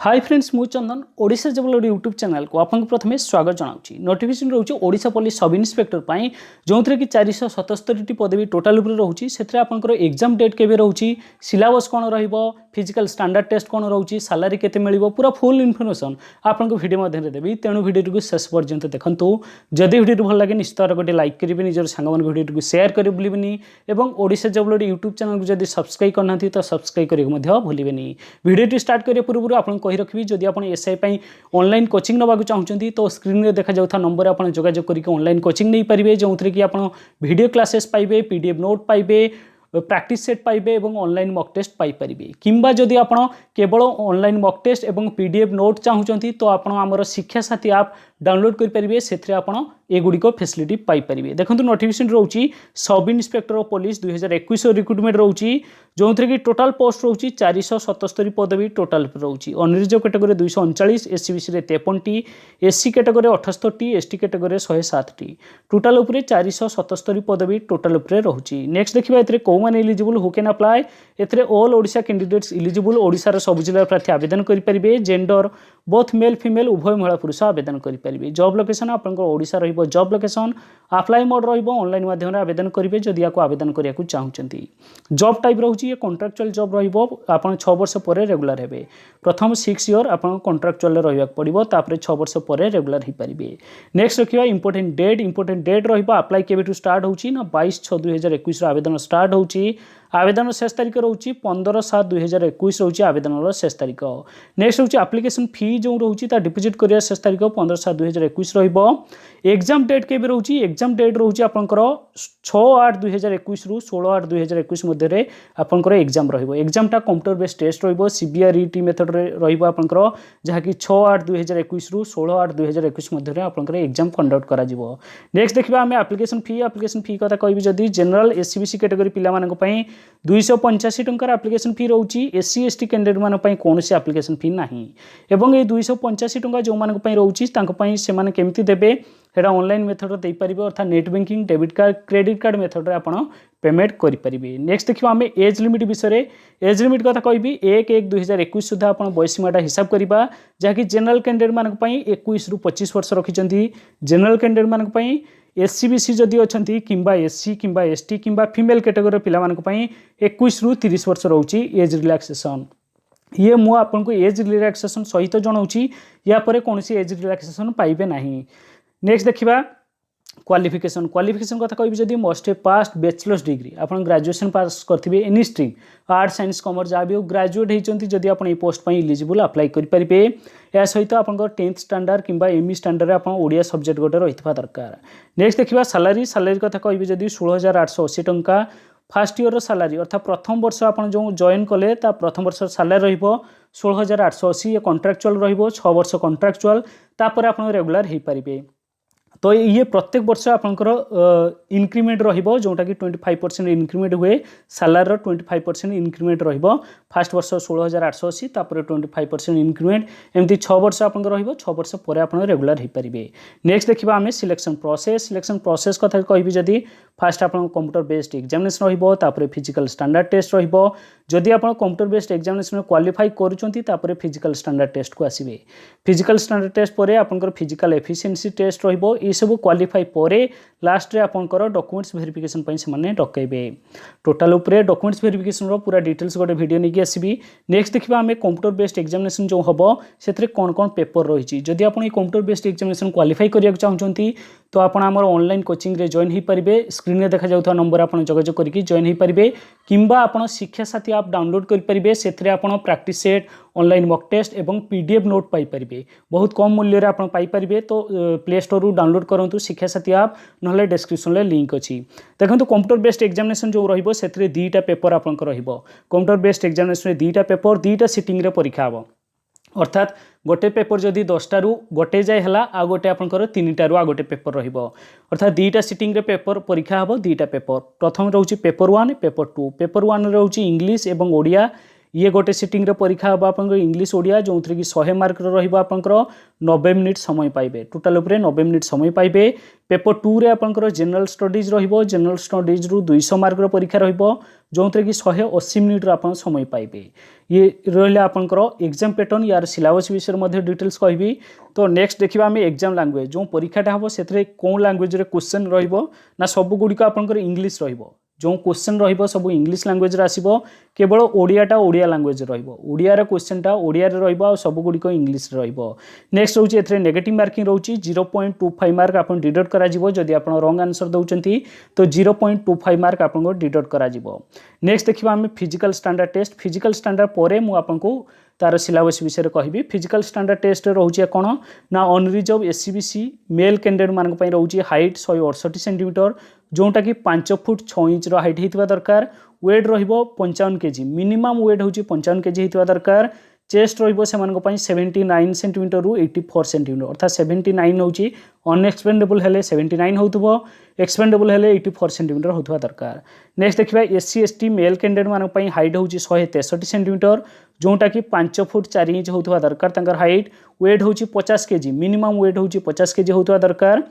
Hi friends मु चंदन ओडिशा जबल YouTube channel को आपको प्रथमे स्वागत जनाऊँ नोटिफिकेशन रोचे ओडिशा पुलिस सब इन्स्पेक्टर जो थी कि 477 पदवी टोटाल रोचे से आपंकर एग्जाम डेट के रोचे सिलेबस कौन रिजिकल स्टैंडर्ड टेस्ट कौन रोचे सालारी केते मिलिबो पूरा फुल इनफॉरमेशन आपको वीडियो मध्य देवी तेणु वीडियो को शेष पर्यंत देखूँ जदि वीडियो भल लगे निश्चित गोटे लाइक करेंगे निजर सांग वीडियो को शेयर कर भूलें और ओडिशा जबल यूट्यूब चैनल को जब सब्सक्राइब करना तो सब्सक्राइब करने भूलें वीडियो स्टार्ट करने पूर्व आपको कही रखी जदि आप एसआई ऑनलाइन कोचिंग नवाक चाहते तो स्क्रीन में देखा जाता नंबर आप जोगाजोग करके ऑनलाइन कोचिंग नहीं पारे जो थी कि आप वीडियो क्लासेस पाइबे पीडीएफ नोट पाइबे प्रैक्टिस सेट पाइबे और ऑनलाइन मॉक टेस्ट पाइपर किंबा जदि आप केवल ऑनलाइन मॉक टेस्ट और पीडीएफ नोट चाहते तो आप आमर शिक्षा साथी आप डाउनलोड करेंगे से आप एगुड़िक फैसिलिटी पाइपर देखो नोटिफिकेशन रोचे sub inspector of police 2021 recruitment रोचे जो थी कि टोटाल पोस्ट रोचे 477 पदवी टोटाल रोचे unreserved category 239 SCBC 53 SC category 78 ST category 107 total उपरे 477 पदवी टोटाल उपरे रोचे नेक्स्ट देखिबा एतरे common eligible who can apply एतरे all Odisha candidates eligible Odisha रो सब जिला प्रार्थी आवेदन करि परिबे जेंडर बोथ मेल फीमेल उभय महिला पुरुष आवेदन करि परिबे जॉब लोकेशन आपन ओडिशा रहिबो जॉब लोकेशन अप्लाई मोड रहिबो ऑनलाइन माध्यम आवेदन करेंगे जदि आपको आवेदन करने चाहते जॉब टाइप रोचे ये कॉन्ट्रैक्चुअल जॉब रहिबो आपन 6 वर्ष पर रेगुलर हेबे प्रथम 6 इयर आपन कॉन्ट्रैक्चुअल रहिबाक पड़िबो तापर 6 वर्ष पर रेगुलर ही परिबे नेक्स्ट रखिबा इंपोर्टेंट डेट रहिबो अप्लाई केबे टू स्टार्ट होची ना 22/6/2021 आवेदन स्टार्ट होची आवेदन शेष तारीख रोचे 15/7/2021 रोचे आवेदन शेष तारीख नेक्स्ट रोचे एप्लिकेशन फी जो रोचे डिपोजिट करिया शेष तारीख 15/7/2021 रहिबो एग्जाम डेट के रोचे एग्जाम डेट रोचे आपनकर 6/8/2021 रु 16/8/2021 मध्य आपनकर एग्जाम रहिबो एग्जामटा कंप्यूटर बेस्ड टेस्ट रहिबो सीबीआरईटी मेथड रे रहिबो आपनकर जहा कि 6/8/2021 रु 16/8/2021 मध्य आपनकर एग्जाम कंडक्ट करा जिवो नेक्स्ट देखिबा हम एप्लिकेशन फी कथा कहबी जदी जनरल एससीबीसी कैटेगरी पिला मानक पई 285 टंकार एप्लिकेशन फी रोची एससी एसटी कैंडिडेट मान पई कोनोसी एप्लिकेशन फी नाही एवं ए 285 टंका जो मानक पई रोची तांको पई से माने केमती देबे एटा ऑनलाइन मेथड दे परिबे अर्थात net banking debit card credit card method रे आपण पेमेंट करि परिबे नेक्स्ट देखिबा हम एज लिमिट विषय एज लिमिट कथा कहबी 1/1/2021 सुधा आपण बयसीमाटा हिसाब करिबा जा कि जनरल कैंडिडेट मानक पई 21 रु 25 वर्ष रखिचंती जनरल कैंडिडेट मानक पई एससीबीसी जदि अच्छा किंबा एससी किंबा एसटी किंबा फीमेल कैटेगरी पिला मानक पई 21 रु 30 वर्ष रोची एज रिलैक्सेशन ये मु आपको एज रिलैक्सेशन सहित जनाऊँगी या पर कौन एज रिलैक्सेशन पाइबे नहीं नेक्स्ट देखिबा क्वालिफिकेशन कथा कहबी जदि must have passed bachelor's degree आप ग्रेजुएशन पास करथिबे any stream art science commerce जहाँ भी ग्रेजुएट होती जदि आप पोस्ट पर इलिजिबल अप्लाई करेंगे या सहित आप 10th स्टैंडर्ड किंबा एमई स्टैंडर्ड आप ओडिया सब्जेक्ट गोटे रही दरकार नेक्स्ट देखिबा सालारी कथा कहबी जदि 16,880 टंका फर्स्ट ईयर सालारी अर्थात प्रथम वर्ष आप जो जॉइन कले प्रथम वर्ष सालारी रहिबो 16,880 कॉन्ट्रैक्चुअल रहिबो 6 वर्ष कॉन्ट्रैक्चुअल तापर आप रेगुलर हो पारिबे तो ये प्रत्येक वर्ष आपंकर इनक्रीमेंट रहिबो जोटा कि 25% इनक्रीमेंट हुए सालार 25% इनक्रीमेंट रहिबो फर्स्ट वर्ष 16,880 तापर 25% इनक्रीमेंट एमती 6 वर्ष आपन रहिबो 6 वर्ष पर आप रेगुलर हो पारिबे नेक्स्ट देखिबा हमें सिलेक्शन प्रोसेस कथा कहबी जदि फर्स्ट आप कंप्यूटर बेस्ड एग्जामिनेशन रहिबो तापर फिजिकल स्टैंडर्ड टेस्ट रहिबो जदि आप कंप्यूटर बेस्ड एग्जामिनेशन क्वालिफाई करूचंती तापर फिजिकल स्टैंडर्ड टेस्ट को आसीबे फिजिकल स्टैंडर्ड टेस्ट पर आपनकर फिजिकल एफिशिएंसी टेस्ट रहिबो ये सब क्वालिफाई पर लास्ट रे आपनकर डॉक्यूमेंट्स वेरिफिकेशन पई से माने डकैबे टोटल ऊपर डॉक्यूमेंट्स वेरिफिकेशन रो पूरा डिटेल्स गोटे वीडियो नहीं आसीबी नेक्स्ट देखिबा हमें कंप्यूटर बेस्ड एग्जामिनेशन जो हबो सेथरे कोन कोन पेपर रही जदि आप कंप्यूटर बेस्ड एग्जामिनेशन क्वालिफाई करिया चाहछंती तो आप आमर ऑनलाइन कोचिंग रे जॉइन हो पारे स्क्रीन में देखा जाता नंबर आप जोगाजोग करके जॉइन हो पारे किंबा आप शिक्षा साथी आप डाउनलोड करेंगे से practice set online mock test एवं पीडीएफ नोट पाइपर बहुत कम मूल्य आप पाइपर तो प्ले स्टोर रू डाउनलोड करूँ शिक्षा साथी आप ना डिस्क्रिप्शन में लिंक अच्छी देखो कंप्यूटर बेस्ड एग्जामिनेशन जो रही दुईटा पेपर आप कंप्यूटर बेस्ड एग्जामिनेशन दुईटा पेपर दुईटा सिटिंग रे परीक्षा हम अर्थात गोटे पेपर जदि 10टा रु गोटे जाए है आ गोटे आपंकर 3टा रु आ गोटे पेपर रहिबो अर्थात दुईटा सिटिंग रे पेपर परीक्षा हम दुईटा पेपर प्रथम रोचे पेपर 1 पेपर 2 पेपर 1 रोचे इंग्लिश एवं ओडिया ये गोटे सिटिंग रे परीक्षा हम आप इंग्लीश ओडिया जो कि 100 मार्क आपंकर 90 मिनिट समय पाइबे टोटाल उपरे 90 मिनिट समय पाइबे। पेपर 2 रे आपंकर जनरल स्टडीज रहिबो जनरल स्टडीज रु 200 मार्क परीक्षा रहिबो जो कि 180 मिनिट आप समय पाइबे। ये रहा आपंकर एग्जाम पैटर्न यार सिलेबस विषय में डिटेल्स कहबी। तो नेक्स्ट देखा आम एग्जाम लैंग्वेज जो परीक्षाटा हम से कौन लैंग्वेज रे क्वेश्चन रहिबो ना सब गुड़िक आपंकर इंग्लिश रहिबो जो क्वेश्चन रहिबो सब इंग्लिश लैंग्वेज रे आसीबो केवल ओडियाटा ओडिया लैंग्वेज रहिबो ओडिया रे क्वेश्चनटा ओडिया रे रहिबो आ सब गुड़िक इंग्लिश रे रहिबो। नेक्स्ट होची एथरे नेगेटिव मार्किंग रहउची 0.25 मार्क आपन डिडक्ट करा जिवो जदि आपन रॉन्ग आंसर दउचंती तो 0.25 मार्क आपन को डिडक्ट करा जिवो। नेक्स्ट देखिबा हम physical standard test physical standard परे मु आपन को तार सिलेबस विषय कहबी। फिजिकल स्टैंडर्ड टेस्ट रोचे कौन ना अनरिजर्व एससीबीसी मेल कैंडिडेट मान रोचे हाइट 168 सेंटीमीटर जोटा कि 5 फुट 6 इंच हाइट होता दरकार। वेट रहिबो 55 केजी मिनिमम वेट होची 55 केजी होता दरकार। चेस्ट रहिबो सेमान को 79 सेंटीमीटर रु 84 सेंटीमीटर अर्थात 79 होची अनएक्सपेंडेबल हेले 79 होतबो एक्सपेंडेबल हेले 84 सेंटीमीटर होतबा दरकार। नेक्स्ट देखिबा एससी एसटी मेल कैंडिडेट मान हाइट होची 163 सेंटीमीटर जोटा कि 5 फुट 4 इंच होतबा दरकार तांकर हाइट। वेट होची 50 केजी मिनिमम वेट होची 50 केजी होतबा दरकार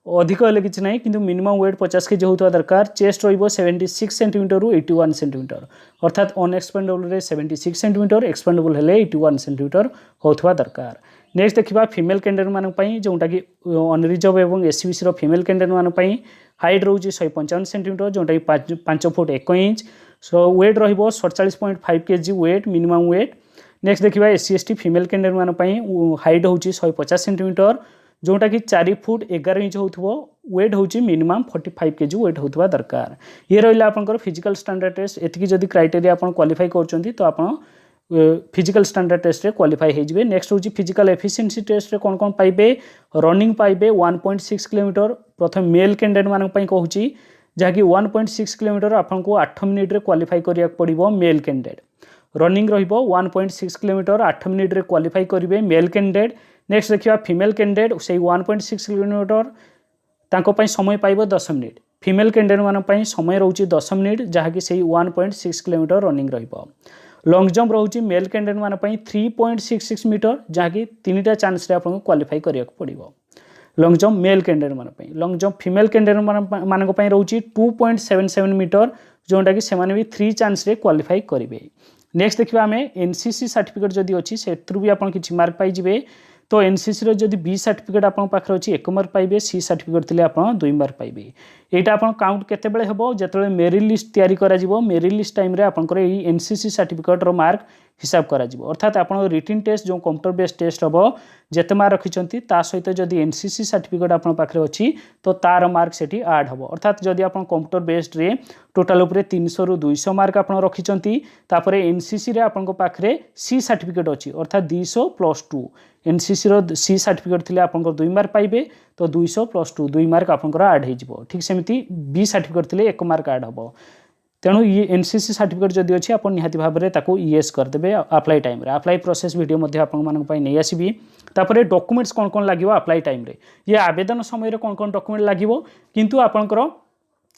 अधिक हेले किछि नाही किंतु मिनिमम वेट 50 केजी होतबा दरकार। चेस्ट रहिबो 76 सेंटीमीटर रु 81 सेंटीमीटर अर्थात अनएक्सपेंडेबल रे 76 सेंटीमीटर एक्सपेंडेबल हेले 81 सेंटीमीटर होतबा दरकार। नेक्स्ट देखिबा फीमेल कैंडिडेट मान पई जोटा कि अनरिजर्व एवं एससीबीसी रो फीमेल कैंडिडेट मान पई हाइट रहउची 155 सेंटीमीटर जोटा कि 5 फुट 1 इंच। सो वेट रहिबो 47.5 KG weight minimum weight. Next देखिबा एससी एसटी फीमेल कैंडिडेट मान पई हाइट होची 150 सेंटीमीटर जोटा कि 4 फुट 11 इंच होथबो वेट होची मिनिमम 45 केजी वेट होतबा दरकार। ये रहिला आपनकर फिजिकल स्टैंडर्ड टेस्ट एतिकी जदी क्राइटेरिया आपन क्वालिफाई करचंती तो आपन फिजिकल स्टैंडर्ड टेस्ट रे क्वालिफाई हे जिवे। नेक्स्ट होची फिजिकल एफिशिएंसी टेस्ट रे कोन कोन पाइबे रनिंग पाइबे 1.6 किलोमीटर प्रथम मेल कैंडिडेट मान पई कहूची जहाँकि 1.6 किलोमीटर आपन को 8 मिनिट रे क्वालिफाई करिया पड़िबो मेल कैंडिडेट। रनिंग रहिबो 1.6 किलोमीटर 8 मिनिट रे क्वालिफाई करिवे मेल कैंडिडेट। नेक्स्ट देखिए फीमेल कैंडिडेट से 1.6 किलोमीटर तांको पई समय पाइबो 10 मिनिट फीमेल कैंडिडेट मान पई समय रहउची 10 मिनिट जहाँकि से 1.6 किलोमीटर रनिंग रहिबो। लॉन्ग जंप रहउची मेल कैंडिडेट मान पई 3.66 मीटर जहाँकि 3टा चांस रे आपन क्वालिफाई करिया पड़िबो लॉन्ग जंप मेल कैंडिडेट मान पई। लॉन्ग जंप फीमेल कैंडिडेट मान को पई रहउची 2.77 मीटर जोटा कि से माने भी 3 चांस रे क्वालिफाई करिवे। नेक्स्ट देखिबा हमें एनसीसी सर्टिफिकेट जदी अछि सेत्रु भी आपन किछि मार्क पाइ जिवे तो एनसीसी रो जदी बी सर्टिफिकेट आपन पाखरे अछि 1 मार्क पाइबे सी सर्टिफिकेट थिले आपन 2 मार्क पाइबे। एटा आपन काउंट केते बेले हेबो जेतले मेरिट लिस्ट तयारी करा जिवो मेरिट लिस्ट टाइम रे आपन करे एई एनसीसी सर्टिफिकेट रो मार्क हिसाब करा जिवो अर्थात आपन रिटन टेस्ट जो कंप्यूटर बेस्ड टेस्ट हबो जेते मार्क रखिचंती ता सहित जदी एनसीसी सर्टिफिकेट आपन पाखरे अछि तो तार मार्क सेठी ऐड हबो अर्थात जदी आपन कंप्यूटर बेस्ड रे टोटल उपरे 300 रु 200 मार्क आपन रखिचंती तापरे एनसीसी रे आपन को पाखरे सी सर्टिफिकेट अछि अर्थात 200 + 2 एनसीसी रो सी सर्टिफिकेट थिले आपन को 2 मार्क पाइबे तो 200 + 2 2 मार्क आपन को ऐड हे जिवो। ठीक सेमिति बी सर्टिफिकेट थिले 1 मार्क ऐड हबो तेणु ये एनसीसी सर्टिफिकेट जदि अच्छी आप निहाती भाव में ताको ईएस करदे अप्लाई टाइम रे अप्लाई प्रोसेस वीडियो मध्य आपण मानक पई नै आसीबी। तापरे डॉक्यूमेंट्स कोन कोन लागिवो अप्लाई टाइम रे ये आवेदन समय रे कोन कोन डॉक्यूमेंट लागिवो किंतु आपनकर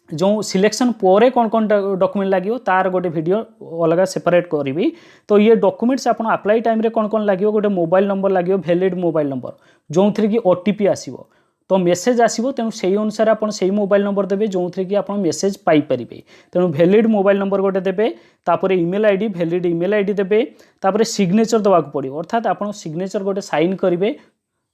जो सिलेक्शन पर कौन कौन डॉक्यूमेंट लगे तार गोटे वीडियो अलग सेपरेट करी। तो ये डॉक्यूमेंट्स आप अप्लाई टाइम रे कौन कौन लगे गोटे मोबाइल नंबर लगे वैलिड मोबाइल नंबर जो थी कि ओटीपी आसो तो मेसेज आसो तेणु से अनुसार आप मोबाइल नंबर देवे जो थी कि आप मेसेज पाइपर तेणु वैलिड मोबाइल नंबर गोटे देवे तापर email ID valid email ID देवे तापर सिग्नेचर देवाक पड़ो अर्थात आप सिग्नेचर गोटे साइन करेंगे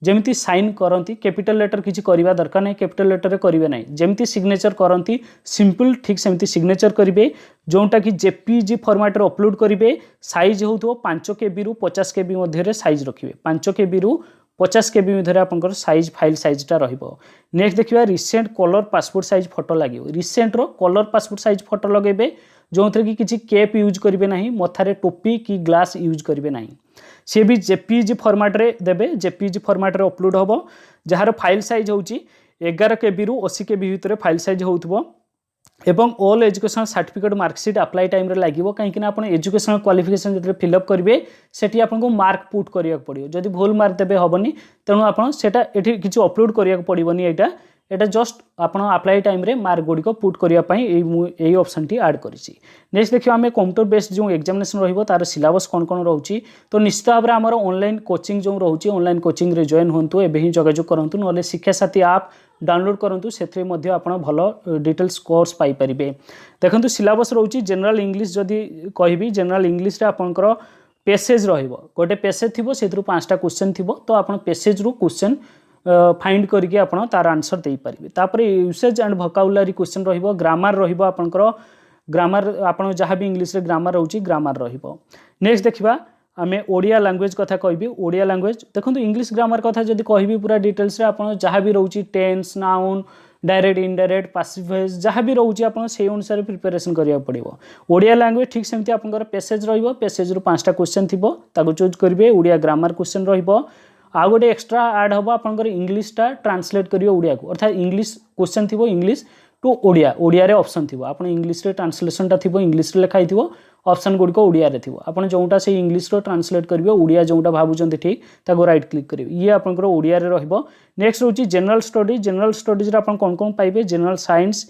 जमीती साइन करती कैपिटल लेटर किसी करवा दरकार नहीं कैपिटल लेटर करेंगे ना जमीती सिग्नेचर करती सिंपल ठीक सेमती सिग्नेचर करेंगे जोटा कि जेपीजी फॉर्मेट रे अपलोड करेंगे साइज हो 5 KB रु 50 KB मध्य साइज रखिए 5 KB रु 50 KB मध्य आपंकर साइज फाइल साइजटा रहिबो। नेक्स्ट देखिए recent colour passport size photo लगे रिसेंट रो कलर पासपोर्ट साइज फोटो लगे जो थी कि किसी केप यूज करेंगे ना मथारे टोपी कि ग्लास यूज करेंगे ना सी भी जेपीजी फॉर्मेट रे देबे जेपीजी फॉर्मेट रे अपलोड होबो जार फाइल साइज होची 11 KB रु 80 KB भितर फाइल साइज होउथबो एवं all education certificate marksheet apply time रे लागिवो कहीं आप एजुकेशनल क्वालिफिकेशन जो फिलअप करेंगे सेठी आपको मार्क पुट करिया पड़ियो जदि भूल मार्क देबे हबनी तेणु आप सेटा एठी किछि अपलोड करिया पड़िबोनी एटा एटा जस्ट आपण अप्लाई टाइम रे मार्क गुडी को पुट करिया पई एई ऑप्शन टी ऐड करिछि। नेक्स्ट देखियो आमे कंप्यूटर बेस्ड जो एग्जामिनेशन रहिबो तार सिलेबस कोन कोन रहउछि। तो निश्चित भाबरे हमर ऑनलाइन कोचिंग जो रहउछि ऑनलाइन कोचिंग रे जॉइन होंतु एबे ही जोगाजोग करंतु नले शिक्षा साथी ऐप डाउनलोड करंतु सेथरे मध्ये आपण भलो डिटेल्स कोर्स पाई परिबे। देखंतु सिलेबस रहउछि जनरल इंग्लिश जदी कहबी जनरल इंग्लिश रे आपनकर पैसेज रहिबो गोटे पैसेज थिबो सेथरु 5टा क्वेश्चन थिबो तो आपण पैसेज रु क्वेश्चन फाइंड करके आपण तार आंसर दे पारिबे। तापर यूसेज एंड वोकैबुलरी क्वेश्चन रहिबो ग्रामर रहिबो आपनकर ग्रामर आपण जहाँ भी इंग्लिश रे ग्रामर रहउछि ग्रामर रहिबो। नेक्स्ट देखिबा आमे ओडिया लैंग्वेज कथा कहबी ओडिया लैंग्वेज देखंतु इंग्लिश ग्रामर कथा जदी कहबी पूरा डिटेल्स रे आपण जहाँ भी रहउछि tense noun direct indirect passive voice जहाँ भी रहउछि आपण से अनुसार प्रिपरेशन करिया पड़िबो। ओडिया लैंग्वेज ठीक सेमति आपनकर पैसेज रहिबो पैसेज रु 5टा क्वेश्चन थिबो ताको चूज करिवे ओडिया ग्रामर क्वेश्चन रहिबो। आ गोटे एक्स्ट्रा ऐड हबो आपनकर इंग्लिश टा ट्रांसलेट करियो ओडिया को अर्थात इंग्लिश क्वेश्चन थिबो इंग्लिश टू ओडिया ओडिया रे ऑप्शन थिबो आपण इंग्लिश रे ट्रांसलेशन टा थिबो इंग्लिश रे लिखाई थिबो ऑप्शन गुडी को ओडिया रे थिबो आपण जोंटा से इंग्लिश रो ट्रांसलेट करियो ओडिया जोंटा भाबुचंती ठीक ताको राइट क्लिक करियो ये आपनकर ओडिया रे रहइबो। नेक्स्ट होची जनरल स्टडीज रे आपण कोन कोन पाइबे general science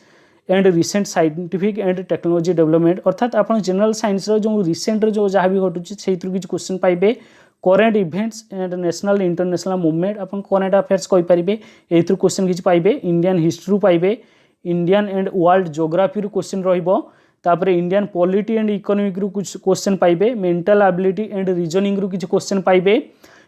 and recent scientific and technology development अर्थात आपण जनरल साइंस रो जो रिसेंट रो जो जहाँ भी घटुची सेहितरु किछ क्वेश्चन पाइबे। Current events and national international movement अपन करेंट अफेयर्स कहि परिबे एथरु क्वेश्चन किछ पाइबे। इंडियन हिस्ट्री पाइबे इंडियन एंड वर्ल्ड ज्योग्राफी रो क्वेश्चन रहिबो। तापर इंडियन पॉलिटी एंड इकोनॉमिक रू कुछ क्वेश्चन पाइबे। मेंटल एबिलिटी एंड रीजनिंग रू कुछ क्वेश्चन पाइबे।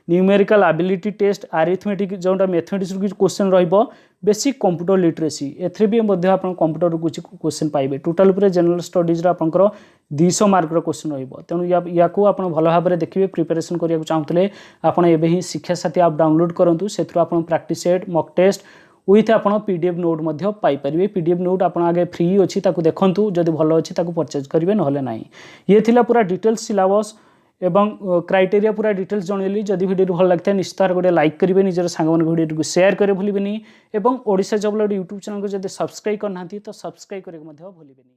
न्यूमेरिकल एबिलिटी टेस्ट अरिथमेटिक जोंटा मैथमेटिक्स रू कुछ क्वेश्चन रहिबो। बेसिक कंप्यूटर लिटरेसी एथरे भी मध्ये आपण कंप्यूटर रू कुछ क्वेश्चन पाइबे। टोटल पूरे जनरल स्टडीज रा आपनकर 200 मार्क रो क्वेश्चन रहिबो। तेनु याकू आपण भलो भाबरे देखिबे प्रिपरेशन करिया को चाहतले आपण एबे ही शिक्षा साथी ऐप डाउनलोड करंतु सेथरो आपण practice set mock test with आपण पीडीएफ नोट मध्ये पाई परिबे। पीडीएफ नोट आपण आगे फ्री अछि ताकू देखंतु जदी भलो अछि ताकू परचेज करिवे नहले नाही। ये थिला पूरा डिटेल्स सिलेबस एवं क्राइटेरिया पूरा डिटेल्स जणेली। जदी वीडियो भल लागते निश्चित गोटे लाइक करिवे निजर सांग मन वीडियो को शेयर करे भूलिबेनी एवं Odisha job load YouTube channel को जदी सब्सक्राइब करनांती तो सब्सक्राइब करे मध्ये भूलिबेनी।